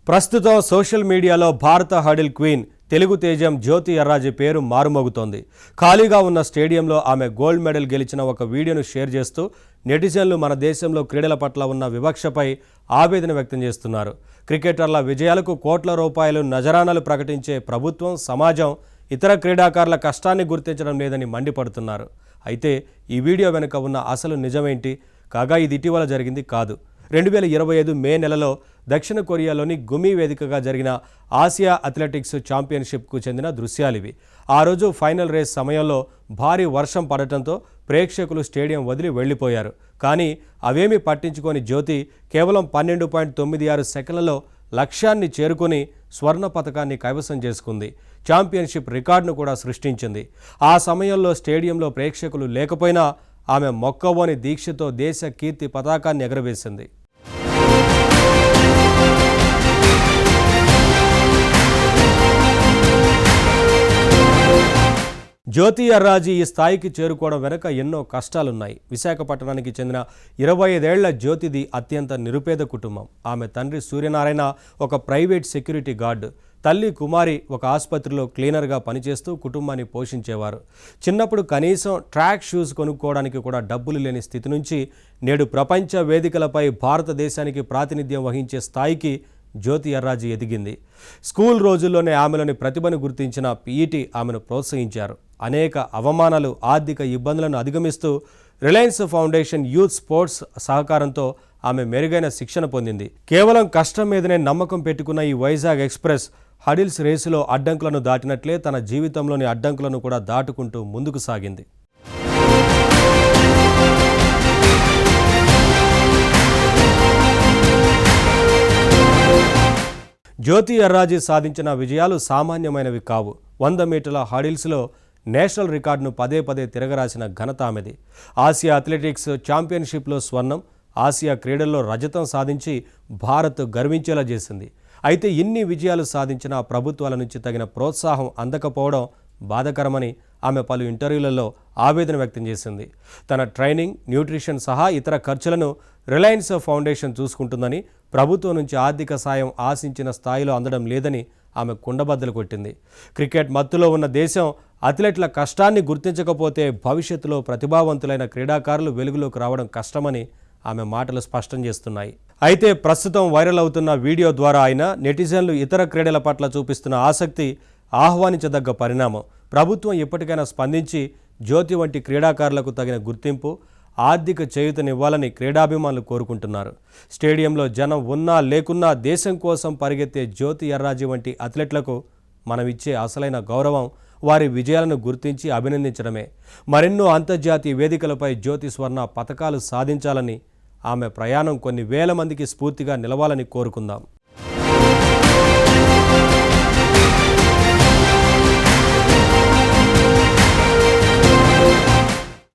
ప్రస్తుతం సోషల్ మీడియాలో భారత హడిల్ క్వీన్ తెలుగు తేజం జ్యోతి ఎర్రాజీ పేరు మారుమోగుతోంది. ఖాళీగా ఉన్న స్టేడియంలో ఆమె గోల్డ్ మెడల్ గెలిచిన ఒక వీడియోను షేర్ చేస్తూ నెటిజన్లు మన దేశంలో క్రీడల పట్ల ఉన్న వివక్షపై ఆవేదన వ్యక్తం చేస్తున్నారు. క్రికెటర్ల విజయాలకు కోట్ల రూపాయలు నజరానాలు ప్రకటించే ప్రభుత్వం, సమాజం ఇతర క్రీడాకారుల కష్టాన్ని గుర్తించడం లేదని మండిపడుతున్నారు. అయితే ఈ వీడియో వెనుక ఉన్న అసలు నిజమేంటి? కాగా ఇది ఇటీవల జరిగింది కాదు. 2025 మే నెలలో దక్షిణ కొరియాలోని గుమి వేదికగా జరిగిన ఆసియా అథ్లెటిక్స్ ఛాంపియన్షిప్కు చెందిన దృశ్యాలివి. ఆ రోజు ఫైనల్ రేస్ సమయంలో భారీ వర్షం పడటంతో ప్రేక్షకులు స్టేడియం వదిలి వెళ్లిపోయారు. కానీ అవేమీ పట్టించుకొని జ్యోతి కేవలం 12.96 సెకన్లలో లక్ష్యాన్ని చేరుకుని స్వర్ణ పతకాన్ని కైవసం చేసుకుంది. ఛాంపియన్షిప్ రికార్డును కూడా సృష్టించింది. ఆ సమయంలో స్టేడియంలో ప్రేక్షకులు లేకపోయినా ఆమె మొక్కవోని దీక్షతో దేశ కీర్తి పతాకాన్ని ఎగరవేసింది. జ్యోతి ఎర్రాజీ ఈ స్థాయికి చేరుకోవడం వెనుక ఎన్నో కష్టాలున్నాయి. విశాఖపట్నానికి చెందిన 25 ఏళ్ల జ్యోతిది అత్యంత నిరుపేద కుటుంబం. ఆమె తండ్రి సూర్యనారాయణ ఒక ప్రైవేట్ సెక్యూరిటీ గార్డు, తల్లి కుమారి ఒక ఆసుపత్రిలో క్లీనర్గా పనిచేస్తూ కుటుంబాన్ని పోషించేవారు. చిన్నప్పుడు కనీసం ట్రాక్ షూస్ కొనుక్కోవడానికి కూడా డబ్బులు లేని స్థితి నుంచి నేడు ప్రపంచ వేదికలపై భారతదేశానికి ప్రాతినిధ్యం వహించే స్థాయికి జ్యోతి ఎర్రాజీ ఎదిగింది. స్కూల్ రోజుల్లోనే ఆమెలోని ప్రతిభను గుర్తించిన పీఈటీ ఆమెను ప్రోత్సహించారు. అనేక అవమానాలు, ఆర్థిక ఇబ్బందులను అధిగమిస్తూ రిలయన్స్ ఫౌండేషన్ యూత్ స్పోర్ట్స్ సహకారంతో ఆమె మెరుగైన శిక్షణ పొందింది. కేవలం కష్టం మీదనే నమ్మకం పెట్టుకున్న ఈ వైజాగ్ ఎక్స్ప్రెస్ హడిల్స్ రేసులో అడ్డంకులను దాటినట్లే తన జీవితంలోని అడ్డంకులను కూడా దాటుకుంటూ ముందుకు సాగింది. జ్యోతి ఎర్రాజీ సాధించిన విజయాలు సామాన్యమైనవి కావు. 100 మీటర్ల హడిల్స్లో నేషనల్ రికార్డును పదే పదే తిరగరాసిన ఘనత ఆమెది. ఆసియా అథ్లెటిక్స్ ఛాంపియన్షిప్లో స్వర్ణం, ఆసియా క్రీడల్లో రజతం సాధించి భారత్ గర్వించేలా చేసింది. అయితే ఇన్ని విజయాలు సాధించిన ప్రభుత్వాల నుంచి తగిన ప్రోత్సాహం అందకపోవడం బాధాకరమని ఆమె పలు ఇంటర్వ్యూలలో ఆవేదన వ్యక్తం చేసింది. తన ట్రైనింగ్, న్యూట్రిషన్ సహా ఇతర ఖర్చులను రిలయన్స్ ఫౌండేషన్ చూసుకుంటుందని, ప్రభుత్వం నుంచి ఆర్థిక సాయం ఆశించిన స్థాయిలో అందడం లేదని ఆమె కుండబద్దలు కొట్టింది. క్రికెట్ మత్తులో ఉన్న దేశం అథ్లెట్ల కష్టాన్ని గుర్తించకపోతే భవిష్యత్తులో ప్రతిభావంతులైన క్రీడాకారులు వెలుగులోకి రావడం కష్టమని ఆమె మాటలు స్పష్టం చేస్తున్నాయి. అయితే ప్రస్తుతం వైరల్ అవుతున్న వీడియో ద్వారా నెటిజన్లు ఇతర క్రీడల పట్ల చూపిస్తున్న ఆసక్తి ఆహ్వానించదగ్గ పరిణామం. ప్రభుత్వం ఇప్పటికైనా స్పందించి జ్యోతి వంటి క్రీడాకారులకు తగిన గుర్తింపు, ఆర్థిక చేయూతనివ్వాలని క్రీడాభిమానులు కోరుకుంటున్నారు. స్టేడియంలో జనం ఉన్నా లేకున్నా దేశం కోసం పరిగెత్తే జ్యోతి ఎర్రాజీ వంటి అథ్లెట్లకు మనం ఇచ్చే అసలైన గౌరవం వారి విజయాలను గుర్తించి అభినందించడమే. మరెన్నో అంతర్జాతీయ వేదికలపై జ్యోతి స్వర్ణ పతకాలు సాధించాలని, ఆమె ప్రయాణం కొన్ని వేల మందికి స్ఫూర్తిగా నిలవాలని కోరుకుందాం.